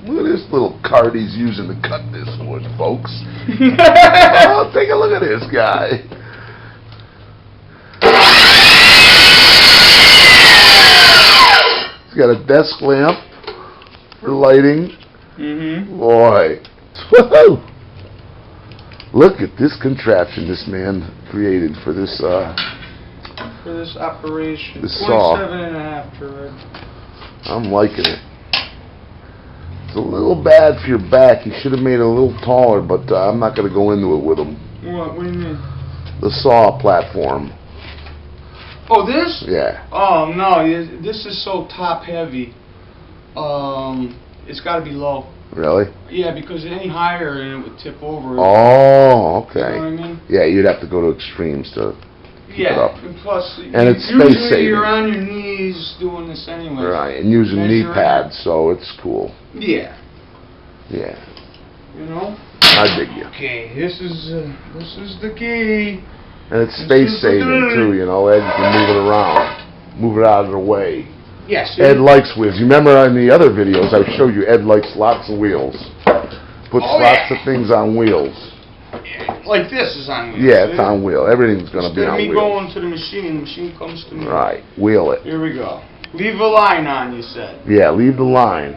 Look at this little cart he's using to cut this wood, folks. Oh, take a look at this guy. He's got a desk lamp for lighting. Boy. Whoa. Look at this contraption this man created for this operation. This saw. 27.5 turret. I'm liking it. It's a little bad for your back. You should have made it a little taller, but I'm not going to go into it with him. What do you mean? The saw platform. Oh, this? Yeah. Oh, no. This is so top heavy. It's got to be low. Really? Yeah, because any higher and it would tip over. Oh, okay. You know what I mean? Yeah, you'd have to go to extremes to keep it up. And plus, and it's space saving. You're on your knees doing this anyway. Right, and using knee pads, so it's cool. Yeah. Yeah. You know? I dig you. Okay, this is the key. And it's space saving too, you know. Ed, you can move it around, move it out of the way. Yes. Ed likes wheels. You remember on the other videos I showed you Ed likes lots of wheels. Puts lots of things on wheels. Yeah, like this is on wheels. Yeah, it's on wheel. Everything's going to be on wheels. Instead of me going to the machine comes to me. Right, wheel it. Here we go. Leave a line on, you said. Yeah, leave the line.